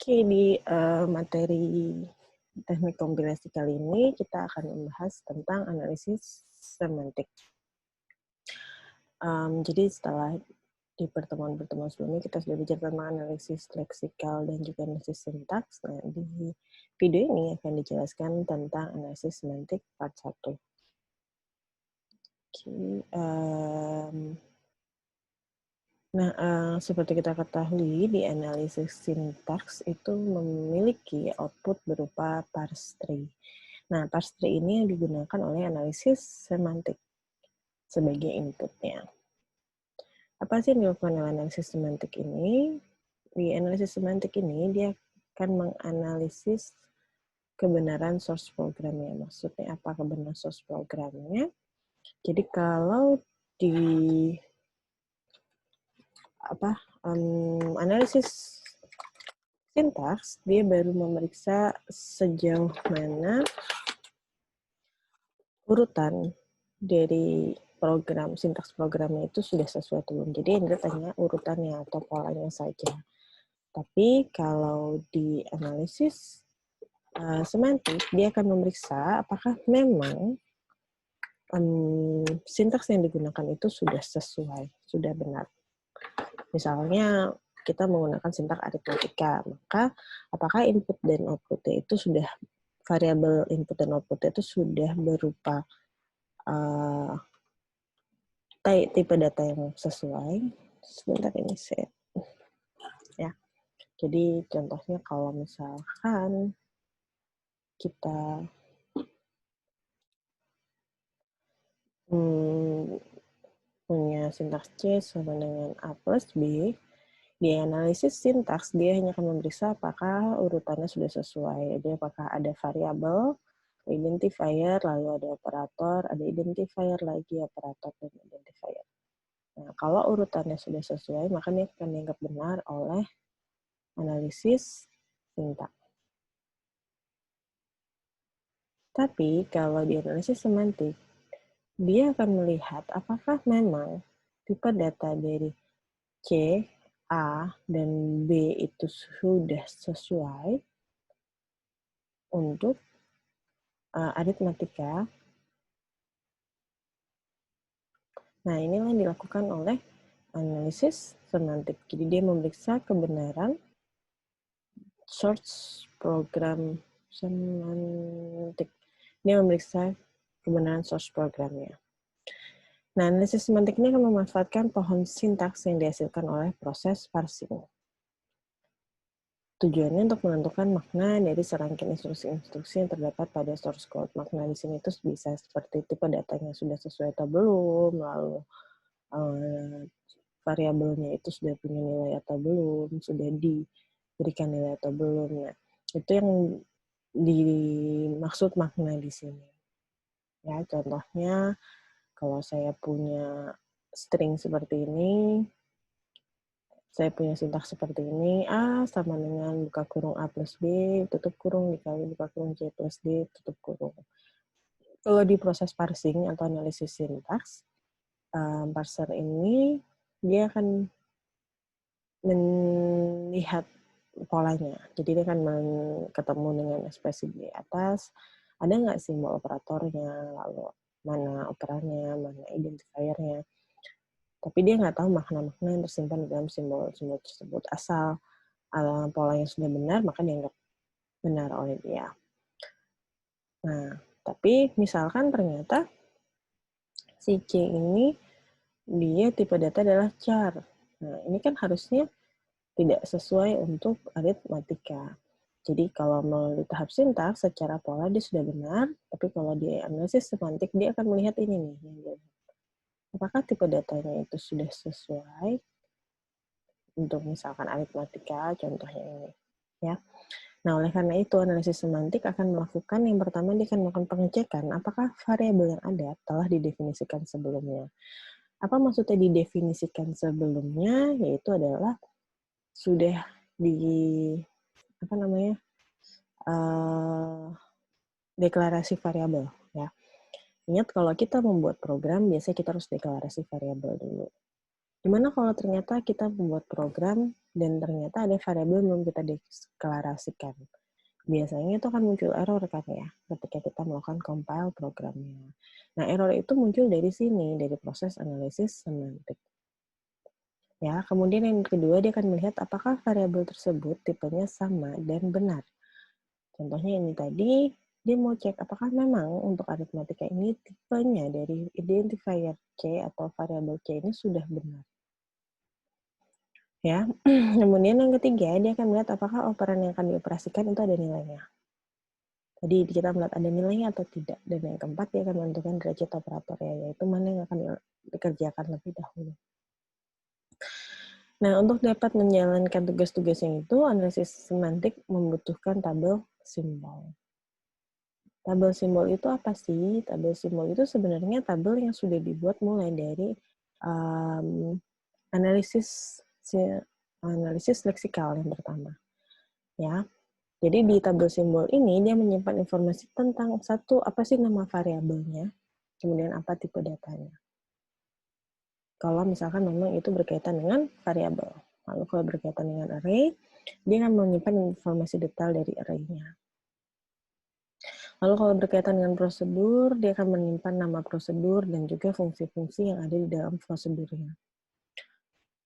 Oke, di materi teknik kompilasi kali ini kita akan membahas tentang analisis semantik. Jadi setelah di pertemuan-pertemuan sebelumnya kita sudah bicara tentang analisis leksikal dan juga analisis sintaks. Nah, di video ini akan dijelaskan tentang analisis semantik part 1. Oke, Nah, seperti kita ketahui, di analisis sintaks itu memiliki output berupa parse tree. Nah, parse tree ini yang digunakan oleh analisis semantik sebagai inputnya. Apa sih yang dilakukan oleh analisis semantik ini? Di analisis semantik ini, dia akan menganalisis kebenaran source programnya. Maksudnya apa kebenaran source programnya? Jadi kalau di analisis sintaks, dia baru memeriksa sejauh mana urutan dari program, sintaks programnya itu sudah sesuai atau belum. Jadi yang ditanya urutannya atau polanya saja. Tapi kalau di analisis semantik, dia akan memeriksa apakah memang sintaks yang digunakan itu sudah sesuai, sudah benar. Misalnya kita menggunakan sintaks aritmatika, maka apakah input dan outputnya itu sudah variabel input dan outputnya itu sudah berupa tipe data yang sesuai. Sebentar ini saya ya. Jadi contohnya kalau misalkan kita punya sintaks C sama dengan A plus B, di analisis sintaks dia hanya akan memeriksa apakah urutannya sudah sesuai. Jadi apakah ada variabel, identifier, lalu ada operator, ada identifier lagi, operator, dan identifier. Nah, kalau urutannya sudah sesuai, maka dia akan dianggap benar oleh analisis sintaks. Tapi kalau di analisis semantik, dia akan melihat apakah memang tipe data dari C, A, dan B itu sudah sesuai untuk aritmatika. Nah, inilah yang dilakukan oleh analisis semantik. Jadi dia memeriksa kebenaran source program semantik. Dia memeriksa kebenaran source programnya. Nah, analisis semantik ini akan memanfaatkan pohon sintaks yang dihasilkan oleh proses parsing. Tujuannya untuk menentukan makna dari serangkaian instruksi-instruksi yang terdapat pada source code. Makna di sini itu bisa seperti tipe datanya sudah sesuai atau belum, lalu variabelnya itu sudah punya nilai atau belum, sudah diberikan nilai atau belum. Nah, itu yang dimaksud makna di sini. Ya, contohnya kalau saya punya string seperti ini, saya punya sintaks seperti ini, A sama dengan buka kurung A plus B, tutup kurung, dikali buka kurung C plus D, tutup kurung. Kalau di proses parsing atau analisis sintaks, parser ini dia akan melihat polanya. Jadi dia akan ketemu dengan ekspresi di atas, ada nggak simbol operatornya, lalu mana operannya, mana identifiernya. Tapi dia nggak tahu makna-makna yang tersimpan di dalam simbol-simbol tersebut. Asal polanya sudah benar, maka dianggap benar oleh dia. Nah, tapi misalkan ternyata si C ini dia tipe data adalah char. Nah, ini kan harusnya tidak sesuai untuk aritmatika. Jadi kalau melalui tahap sintaks secara pola dia sudah benar, tapi kalau di analisis semantik dia akan melihat ini nih. Apakah tipe datanya itu sudah sesuai untuk misalkan aritmatika, contohnya ini. Ya. Nah, oleh karena itu, analisis semantik akan melakukan yang pertama, dia akan melakukan pengecekan apakah variabel yang ada telah didefinisikan sebelumnya. Apa maksudnya didefinisikan sebelumnya? Yaitu adalah sudah deklarasi variabel. Ya. Ingat kalau kita membuat program, biasanya kita harus deklarasi variabel dulu. Gimana kalau ternyata kita membuat program dan ternyata ada variabel yang belum kita deklarasikan? Biasanya itu akan muncul error kan ya, ketika kita melakukan compile programnya. Nah, error itu muncul dari sini, dari proses analisis semantik. Ya, kemudian yang kedua, dia akan melihat apakah variabel tersebut tipenya sama dan benar. Contohnya ini tadi, dia mau cek apakah memang untuk aritmatika ini tipenya dari identifier C atau variabel C ini sudah benar. Ya, kemudian yang ketiga, dia akan melihat apakah operan yang akan dioperasikan itu ada nilainya. Jadi kita melihat ada nilainya atau tidak. Dan yang keempat, dia akan menentukan derajat operator ya, yaitu mana yang akan dikerjakan lebih dahulu. Nah, untuk dapat menjalankan tugas-tugas yang itu, analisis semantik membutuhkan tabel simbol. Tabel simbol itu apa sih? Tabel simbol itu sebenarnya tabel yang sudah dibuat mulai dari analisis leksikal yang pertama. Ya, jadi di tabel simbol ini dia menyimpan informasi tentang satu apa sih nama variabelnya, kemudian apa tipe datanya. Kalau misalkan memang itu berkaitan dengan variabel. Lalu kalau berkaitan dengan array, dia akan menyimpan informasi detail dari array-nya. Lalu kalau berkaitan dengan prosedur, dia akan menyimpan nama prosedur dan juga fungsi-fungsi yang ada di dalam prosedurnya.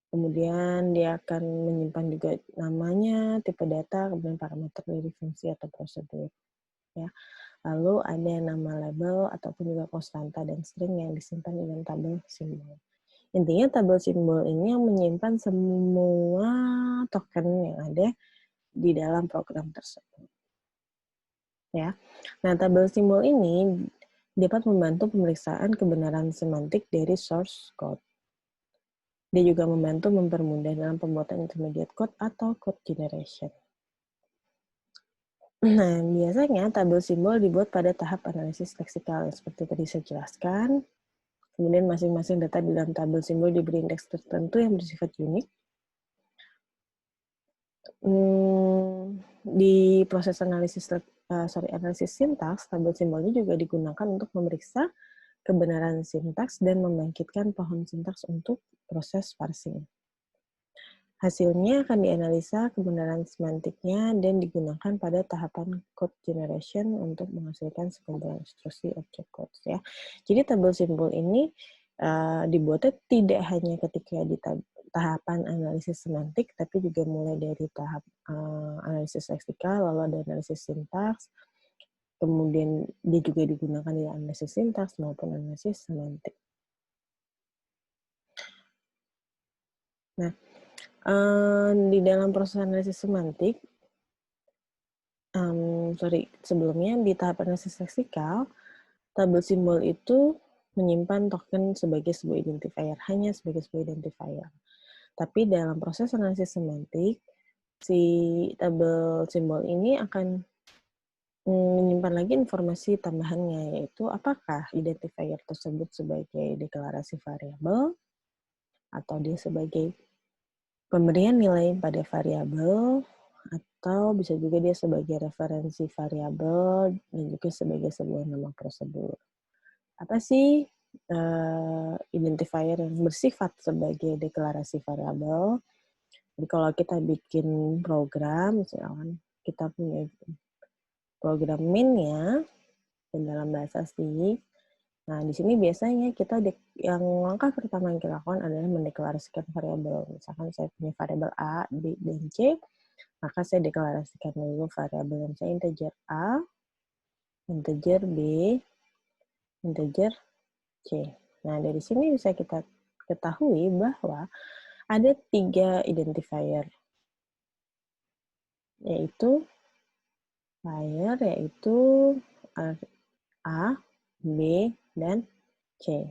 Kemudian dia akan menyimpan juga namanya, tipe data, kemudian parameter dari fungsi atau prosedur. Ya. Lalu ada nama label ataupun juga konstanta dan string yang disimpan dengan tabel simbol. Intinya tabel simbol ini yang menyimpan semua token yang ada di dalam program tersebut. Ya. Nah, tabel simbol ini dapat membantu pemeriksaan kebenaran semantik dari source code. Dia juga membantu mempermudah dalam pembuatan intermediate code atau code generation. Nah, biasanya tabel simbol dibuat pada tahap analisis leksikal seperti tadi saya jelaskan. Kemudian masing-masing data di dalam tabel simbol diberi indeks tertentu yang bersifat unik. Di proses analisis sintaks, tabel simbolnya juga digunakan untuk memeriksa kebenaran sintaks dan membangkitkan pohon sintaks untuk proses parsing. Hasilnya akan dianalisa kebenaran semantiknya dan digunakan pada tahapan code generation untuk menghasilkan sekumpulan instruksi object codes ya. Jadi tabel simbol ini dibuatnya tidak hanya ketika di tahapan analisis semantik, tapi juga mulai dari tahap analisis leksikal, lalu ada analisis sintaks, kemudian dia juga digunakan di analisis sintaks maupun analisis semantik. Nah, di dalam proses analisis semantik, sebelumnya di tahap analisis leksikal, tabel simbol itu menyimpan token sebagai sebuah identifier, hanya sebagai sebuah identifier. Tapi dalam proses analisis semantik, si tabel simbol ini akan menyimpan lagi informasi tambahannya, yaitu apakah identifier tersebut sebagai deklarasi variabel, atau dia sebagai pemberian nilai pada variabel, atau bisa juga dia sebagai referensi variabel dan juga sebagai sebuah nama prosedur. Apa sih identifier yang bersifat sebagai deklarasi variabel? Jadi kalau kita bikin program, misalkan kita punya program main-nya dan dalam bahasa C. Nah, di sini biasanya kita yang langkah pertama yang kita lakukan adalah mendeklarasikan variabel. Misalkan saya punya variabel A, B, dan C, maka saya deklarasikan dulu variabel yang saya integer A, integer B, integer C. Nah, dari sini bisa kita ketahui bahwa ada 3 identifier, yaitu A, B, dan C.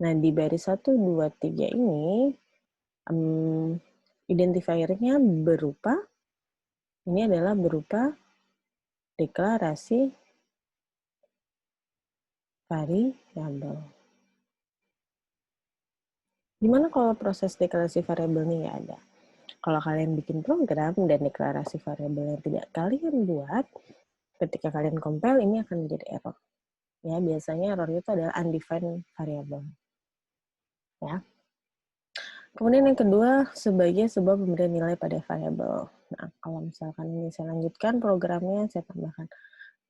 Nah, di baris 1, 2, 3 ini, identifiernya berupa deklarasi variabel. Gimana kalau proses deklarasi variabel ini nggak ada? Kalau kalian bikin program dan deklarasi variabel yang tidak kalian buat, ketika kalian compile, ini akan menjadi error. Ya, biasanya error itu adalah undefined variable. Ya. Kemudian yang kedua, sebagai sebuah pemberian nilai pada variabel. Nah, kalau misalkan ini saya lanjutkan programnya, saya tambahkan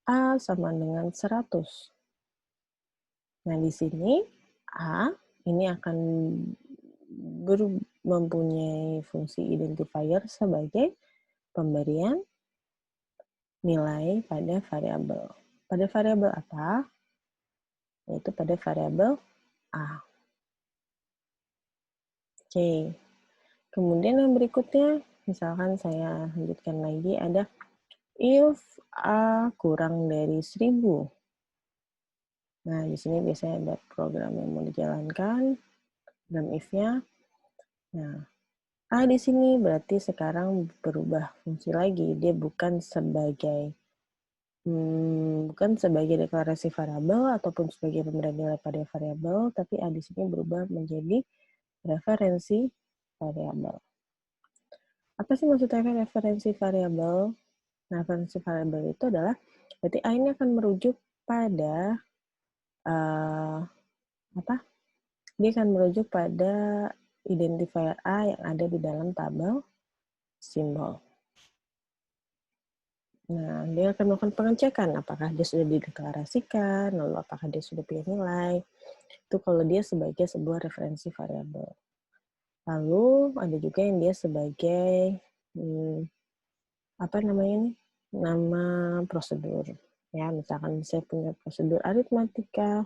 A sama dengan 100. Nah, di sini A ini akan mempunyai fungsi identifier sebagai pemberian nilai pada variabel. Pada variabel apa? Yaitu pada variabel A. Oke. Kemudian yang berikutnya, misalkan saya lanjutkan lagi, ada if A kurang dari 1000. Nah, di sini biasanya ada program yang mau dijalankan, program if-nya. Nah, A di sini berarti sekarang berubah fungsi lagi. Dia bukan sebagai deklarasi variabel ataupun sebagai pemberian nilai pada variabel, tapi A di sini berubah menjadi referensi variabel. Apa sih maksudnya referensi variabel? Nah, referensi variabel itu adalah berarti A ini akan merujuk pada Dia akan merujuk pada identifier A yang ada di dalam tabel simbol. Nah, dia akan melakukan pengecekan apakah dia sudah dideklarasikan, lalu apakah dia sudah punya nilai. Itu kalau dia sebagai sebuah referensi variabel. Lalu ada juga yang dia sebagai nama prosedur. Ya, misalkan saya punya prosedur aritmatika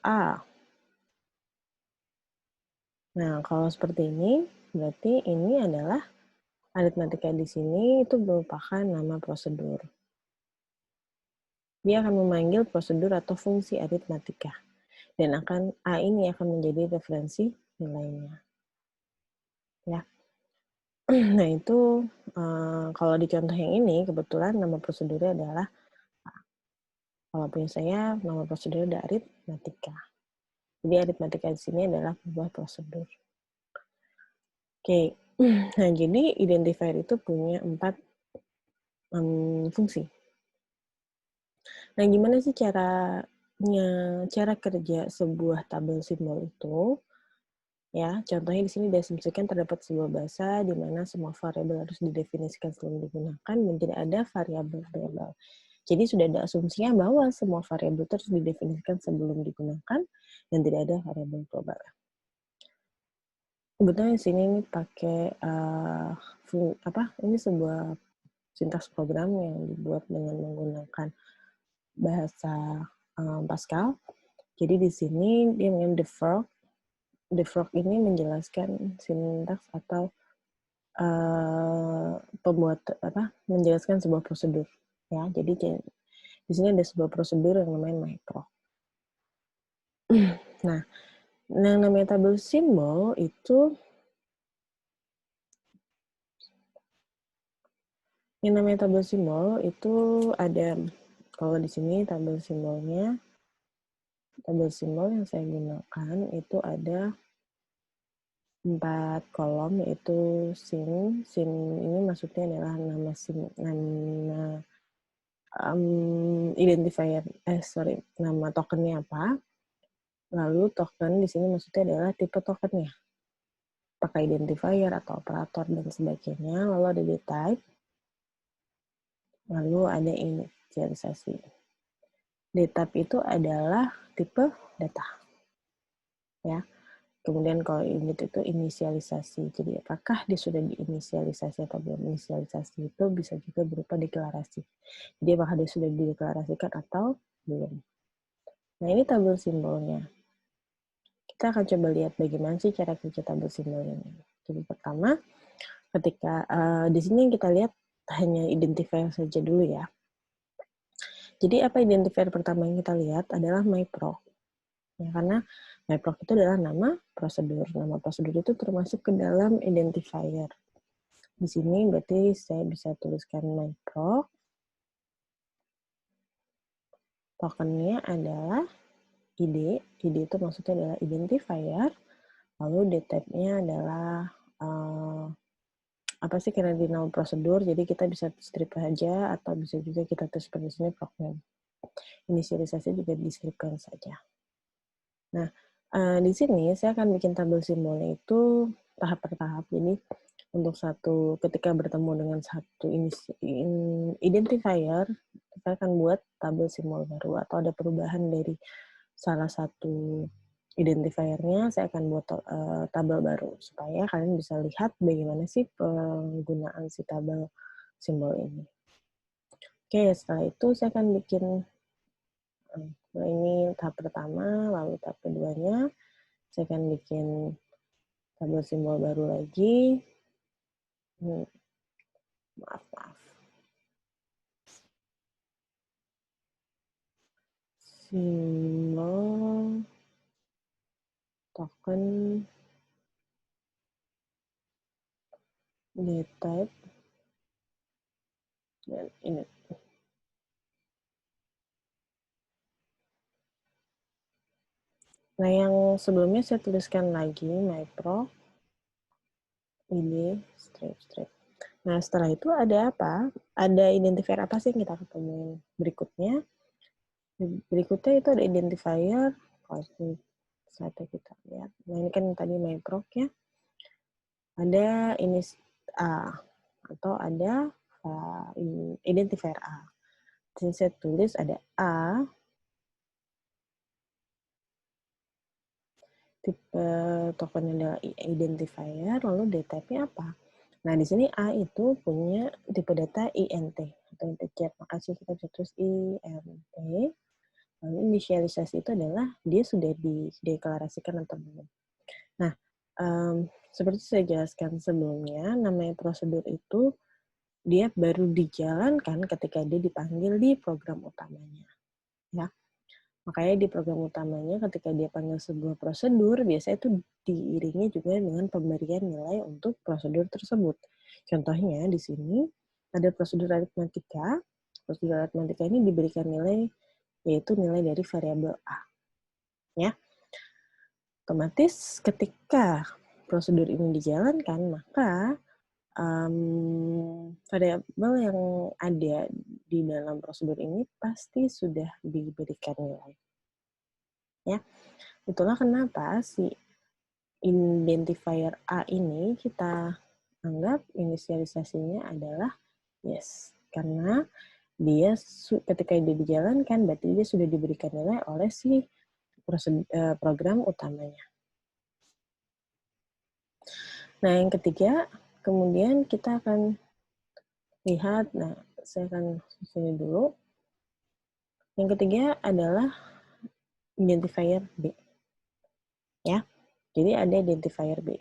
A. Nah, kalau seperti ini, berarti ini adalah aritmatika di sini itu merupakan nama prosedur. Dia akan memanggil prosedur atau fungsi aritmatika. Dan A ini akan menjadi referensi nilainya. Ya. Nah, itu kalau di contoh yang ini, kebetulan nama prosedurnya adalah A. Kalau punya saya, nama prosedurnya adalah aritmatika. Jadi aritmatika di sini adalah sebuah prosedur. Oke. Nah, jadi identifier itu punya 4 fungsi. Nah, gimana sih cara kerja sebuah tabel simbol itu? Ya, contohnya di sini diasumsikan terdapat sebuah bahasa di mana semua variabel harus didefinisikan sebelum digunakan dan tidak ada variabel global. Jadi sudah ada asumsinya bahwa semua variabel itu harus didefinisikan sebelum digunakan dan tidak ada variabel global. Kebetulan di sini ini pakai ini sebuah sintaks program yang dibuat dengan menggunakan bahasa Pascal. Jadi di sini dia menggunakan the frog. The frog ini menjelaskan sintaks atau menjelaskan sebuah prosedur. Ya, jadi di sini ada sebuah prosedur yang namanya myproc. Nah, yang namanya tabel simbol itu ada, kalau di sini tabel simbol yang saya gunakan itu ada 4 kolom, yaitu SIM. SIM ini maksudnya adalah nama nama tokennya apa. Lalu token di sini maksudnya adalah tipe tokennya. Apakah identifier atau operator dan sebagainya. Lalu ada dtype. Lalu ada inisialisasi. Dtype itu adalah tipe data. Ya. Kemudian kalau init itu inisialisasi. Jadi apakah dia sudah diinisialisasi atau belum inisialisasi itu bisa juga berupa deklarasi. Jadi apakah dia sudah dideklarasikan atau belum. Nah, ini tabel simbolnya. Kita akan coba lihat bagaimana sih cara kerja tabel simbolnya. Jadi pertama, ketika di sini kita lihat hanya identifier saja dulu ya. Jadi apa identifier pertama yang kita lihat adalah myproc. Ya, karena myproc itu adalah nama prosedur. Nama prosedur itu termasuk ke dalam identifier. Di sini berarti saya bisa tuliskan myproc. Tokennya adalah ID. ID itu maksudnya adalah identifier. Lalu dtype-nya adalah cardinal prosedur. Jadi kita bisa strip aja atau bisa juga kita tulis pada sini procname. Inisialisasi juga di-stripkan saja. Nah, di sini saya akan bikin tabel simbolnya itu tahap per tahap. Jadi untuk ketika bertemu dengan satu identifier, kita akan buat tabel simbol baru, atau ada perubahan dari salah satu identifiernya, saya akan buat tabel baru supaya kalian bisa lihat bagaimana sih penggunaan si tabel simbol ini. Oke, setelah itu saya akan bikin ini tahap pertama, lalu tahap keduanya saya akan bikin tabel simbol baru lagi. Maaf. Simbol token dtype dan ini. Nah, yang sebelumnya saya tuliskan lagi myPro id strip. Nah, setelah itu ada apa? Ada identifier apa sih yang kita ketemuin berikutnya? Berikutnya itu ada identifier, kalau slide kita lihat. Nah, ini kan tadi myPro ya. Ada ini A, atau ada identifier A. Jadi saya tulis ada A, tipe tokennya adalah identifier, lalu data-nya apa? Nah, di sini A itu punya tipe data INT, atau integer. Makasih kita bisa tulis INT. Lalu inisialisasi itu adalah dia sudah dideklarasikan atau belum. Nah, seperti saya jelaskan sebelumnya, namanya prosedur itu dia baru dijalankan ketika dia dipanggil di program utamanya. Ya. Makanya di program utamanya ketika dia panggil sebuah prosedur, biasanya itu diiringi juga dengan pemberian nilai untuk prosedur tersebut. Contohnya di sini ada prosedur aritmatika. Prosedur aritmatika ini diberikan nilai, yaitu nilai dari variabel A. Ya. Otomatis ketika prosedur ini dijalankan, maka variabel yang ada di dalam prosedur ini pasti sudah diberikan nilai. Ya, itulah kenapa si identifier A ini kita anggap inisialisasinya adalah yes, karena dia ketika dia dijalankan berarti dia sudah diberikan nilai oleh si program utamanya. Nah, yang ketiga, kemudian kita akan lihat, nah saya akan sini dulu. Yang ketiga adalah identifier B. Ya. Jadi ada identifier B.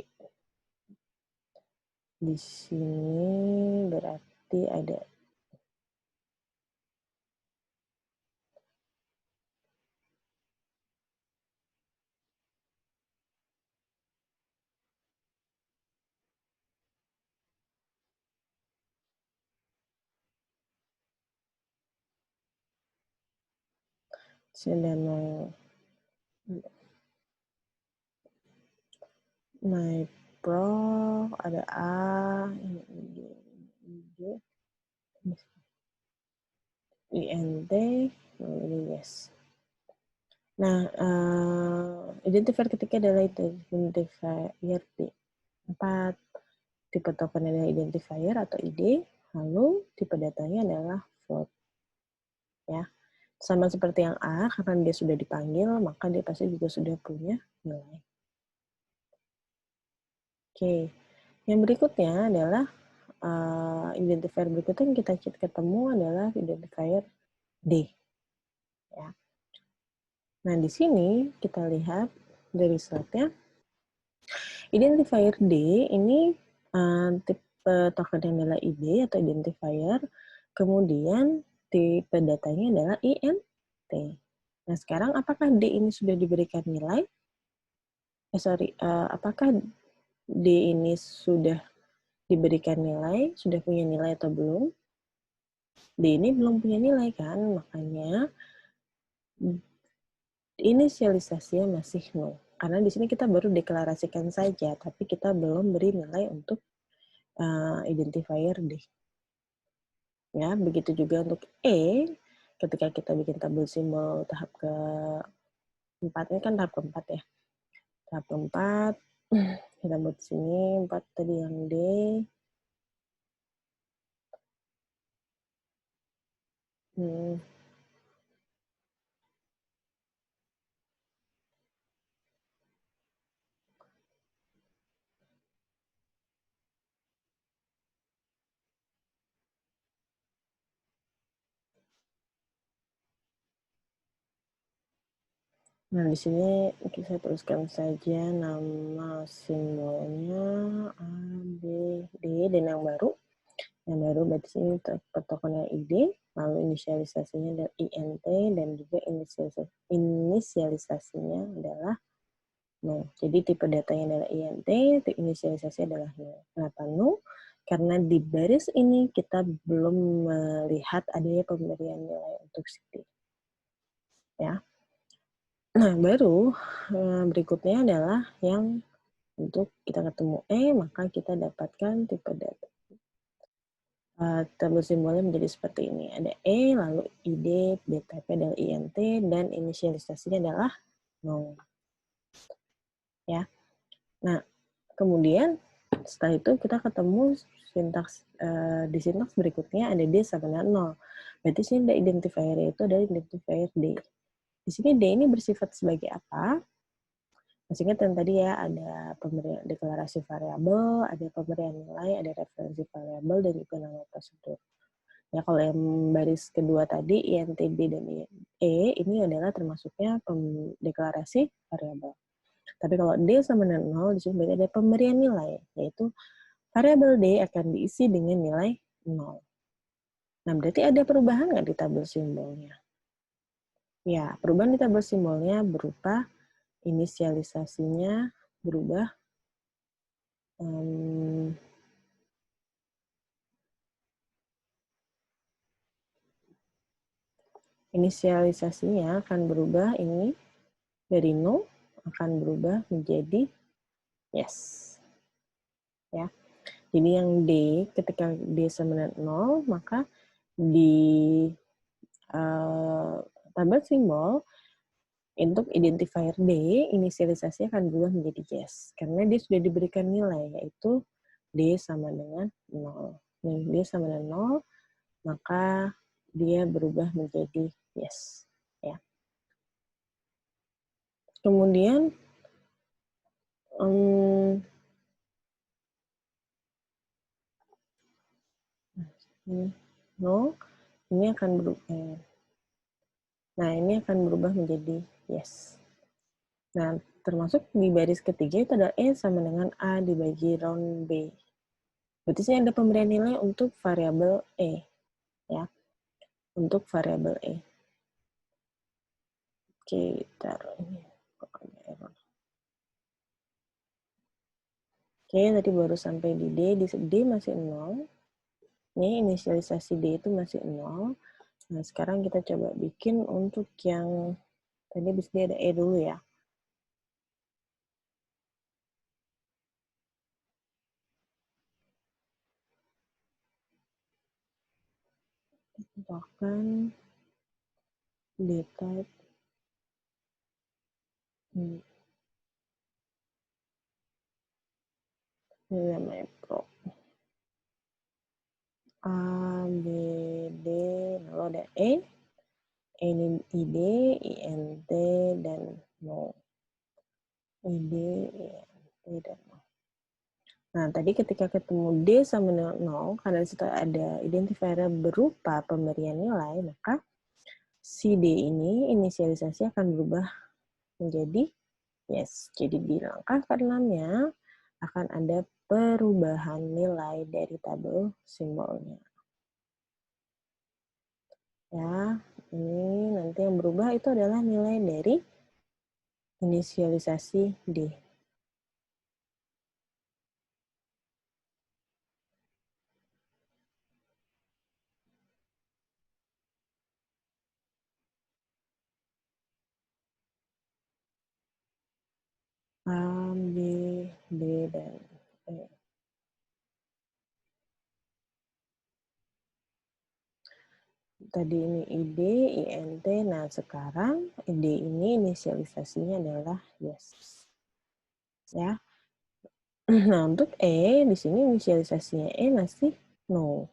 Di sini berarti ada sedang myPro, ada A, ini INT, ini yes. Nah, identifier ketiga adalah identifier B. 4, tipe token adalah identifier atau ID, lalu tipe datanya adalah float. Ya. Sama seperti yang A, karena dia sudah dipanggil, maka dia pasti juga sudah punya nilai. Oke, yang berikutnya adalah identifier berikutnya yang kita ketemu adalah identifier D. Ya. Nah, di sini kita lihat dari slide-nya, identifier D ini tipe token yang adalah ID atau identifier, kemudian tipe datanya adalah INT. Nah, sekarang apakah D ini sudah diberikan nilai? Apakah D ini sudah diberikan nilai, sudah punya nilai atau belum? D ini belum punya nilai kan, makanya inisialisasinya masih nol. Karena di sini kita baru deklarasikan saja, tapi kita belum beri nilai untuk identifier D. Ya, begitu juga untuk E, ketika kita bikin tabel simbol tahap 4 ini kan tahap keempat ya. Tahap keempat, kita buat sini 4 tadi yang D. Nah, di sini saya tuliskan saja nama simbolnya A, B, D, dan yang baru. Yang baru berarti sini tokennya ID, lalu inisialisasinya adalah INT, dan juga inisialisasinya adalah 0. Jadi tipe datanya adalah INT, tipe inisialisasi adalah 0. Kenapa 0? Karena di baris ini kita belum melihat adanya pemberian nilai untuk CD. Ya. Nah, baru berikutnya adalah yang untuk kita ketemu E, maka kita dapatkan tipe data. Tabel simbolnya menjadi seperti ini. Ada E, lalu ID, BTP adalah INT, dan inisialisasinya adalah 0. Ya. Nah, kemudian setelah itu kita ketemu sintaks, di sintaks berikutnya ada D sama dengan 0. Berarti sini ada identifier itu adalah identifier D. Di sini D ini bersifat sebagai apa? Masih ingat yang tadi ya, ada pemberian deklarasi variabel, ada pemberian nilai, ada referensi variabel, dan juga nama prosedur. Ya, kalau yang baris kedua tadi, INTD dan E, ini adalah termasuknya deklarasi variabel. Tapi kalau D sama dengan 0, di sini berarti ada pemberian nilai, yaitu variabel D akan diisi dengan nilai 0. Nah, berarti ada perubahan nggak di tabel simbolnya? Ya, perubahan di tabel simbolnya berupa inisialisasinya berubah. Inisialisasinya akan berubah ini dari no akan berubah menjadi yes. Ya. Jadi yang D, ketika D sama dengan 0, maka di tabel simbol untuk identifier D, inisialisasi akan berubah menjadi yes. Karena dia sudah diberikan nilai, yaitu D sama dengan 0. Nih, D sama dengan 0, maka dia berubah menjadi yes. Ya. Kemudian, no, ini akan berubah. Nah, ini akan berubah menjadi yes. Nah, termasuk di baris ketiga itu ada E sama dengan A dibagi round B. Berarti sini ada pemberian nilai untuk variabel E. Ya, untuk variabel E. Oke, taruh ini. Oke, tadi baru sampai di D. Di D masih 0. Ini inisialisasi D itu masih 0. Nah, sekarang kita coba bikin untuk yang tadi bis D ada E dulu ya. Bahkan D-type ini namanya Pro. A, B, D, lalu ada E, ini ID, INT, dan no. ID, INT, dan no. Nah, tadi ketika ketemu D sama dengan 0, karena di situ ada identifier berupa pemberian nilai, maka si D ini inisialisasi akan berubah menjadi yes. Jadi di langkah ke-6-nya akan ada perubahan nilai dari tabel simbolnya. Ya, ini nanti yang berubah itu adalah nilai dari inisialisasi D. A, B, D, dan E. tadi ini id, int. Nah, sekarang id ini inisialisasinya adalah yes. Ya. Nah, untuk di sini inisialisasinya masih no.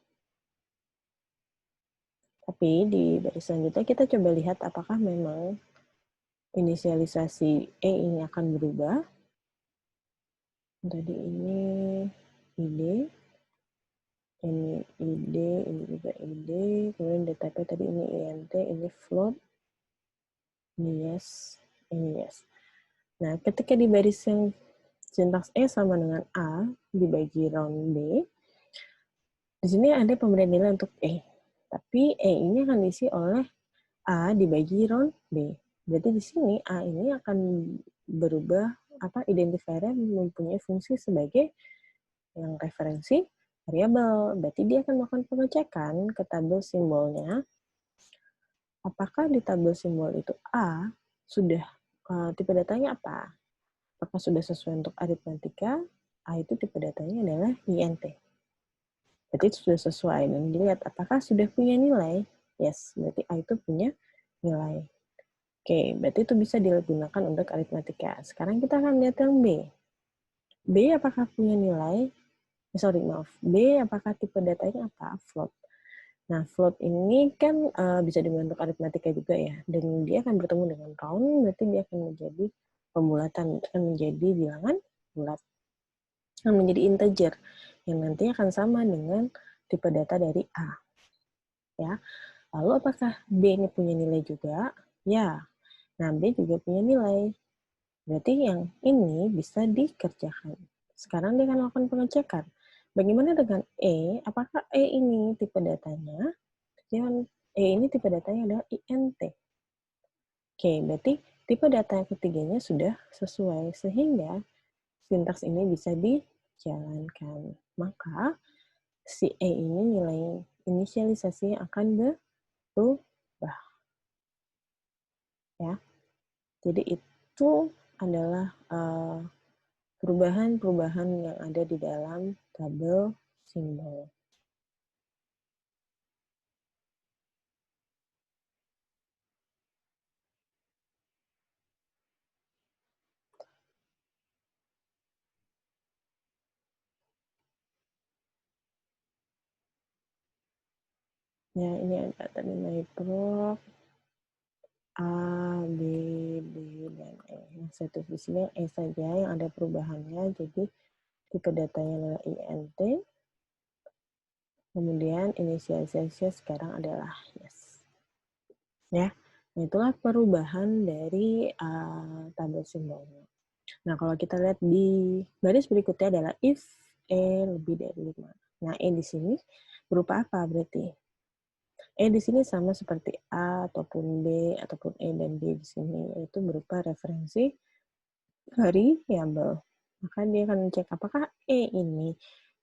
Tapi di baris selanjutnya kita coba lihat apakah memang inisialisasi ini akan berubah. Tadi ini id, ini id, ini juga id, kemudian dtp tadi ini int, ini float, ini yes, ini yes. Nah, ketika di baris yang sintaks sama dengan A dibagi round B, di sini ada pemberian nilai untuk tapi ini akan diisi oleh A dibagi round B. Berarti di sini A ini akan berubah, identifier mempunyai fungsi sebagai yang referensi variabel. Berarti dia akan melakukan pengecekan ke tabel simbolnya. Apakah di tabel simbol itu A sudah tipe datanya apa? Apakah sudah sesuai untuk aritmatika? A itu tipe datanya adalah INT. Berarti itu sudah sesuai. Dan dilihat apakah sudah punya nilai? Yes, berarti A itu punya nilai. Oke, berarti itu bisa digunakan untuk aritmatika. Sekarang kita akan lihat yang B. B apakah punya nilai? B apakah tipe datanya apa? Float. Nah, float ini kan bisa dibentuk aritmatika juga ya. Dan dia akan bertemu dengan round, berarti dia akan menjadi pembulatan, akan menjadi bilangan bulat. Akan menjadi integer, yang nanti akan sama dengan tipe data dari A. Ya. Lalu apakah B ini punya nilai juga? Ya. Nah, B juga punya nilai. Berarti yang ini bisa dikerjakan. Sekarang dia akan melakukan pengecekan. Bagaimana dengan Apakah ini tipe datanya? Yang ini tipe datanya adalah INT. Oke, berarti tipe data yang ketiganya sudah sesuai, sehingga sintaks ini bisa dijalankan. Maka si ini nilai inisialisasinya akan berubah. Ya. Jadi itu adalah perubahan-perubahan yang ada di dalam tabel simbol. Ya, ini ada tadi MyProc, A, B, D, dan E. Yang saya tulis di sini E saja yang ada perubahannya, jadi tipe datanya adalah INT, kemudian inisialisasinya sekarang adalah yes. Ya, nah itulah perubahan dari tabel simbolnya. Nah, kalau kita lihat di baris berikutnya adalah if lebih dari 5. Nah, di sini berupa apa berarti? Di sini sama seperti A ataupun B ataupun dan D di sini, yaitu berupa referensi variabel. Maka dia akan cek apakah ini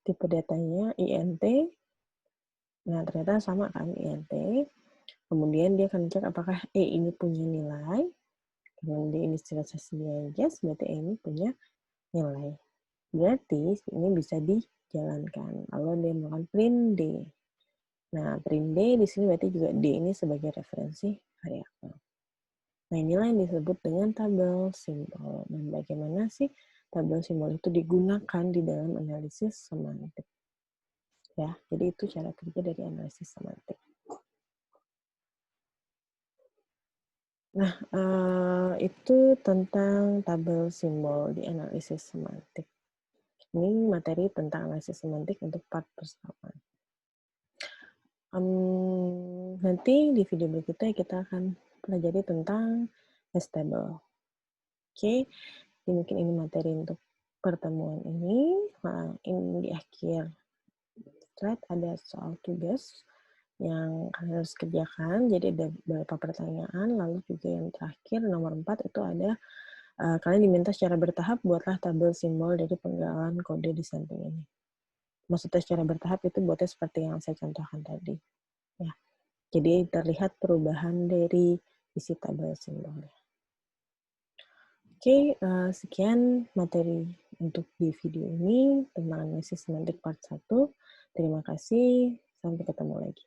tipe datanya INT. Nah, ternyata sama kan INT. Kemudian dia akan cek apakah ini punya nilai. Kemudian di inisialisasinya yes, berarti ini punya nilai. Berarti ini bisa dijalankan. Lalu dia melakukan print D. Nah, print D di sini berarti juga D ini sebagai referensi variabel. Nah, inilah yang disebut dengan tabel simbol. Dan bagaimana sih tabel simbol itu digunakan di dalam analisis semantik. Ya, jadi itu cara kerja dari analisis semantik. Nah, itu tentang tabel simbol di analisis semantik. Ini materi tentang analisis semantik untuk part pertama. Nanti di video berikutnya kita akan pelajari tentang hash table. Oke, mungkin ini materi untuk pertemuan ini. Nah, ini di akhir slide ada soal tugas yang kalian harus kerjakan. Jadi ada beberapa pertanyaan, lalu juga yang terakhir nomor 4 itu ada kalian diminta secara bertahap buatlah tabel simbol dari penggalan kode di samping ini. Maksudnya secara bertahap itu buatnya seperti yang saya contohkan tadi. Ya. Jadi terlihat perubahan dari isi tabel simbolnya. Oke, sekian materi untuk di video ini tentang analisis semantik part 1. Terima kasih, sampai ketemu lagi.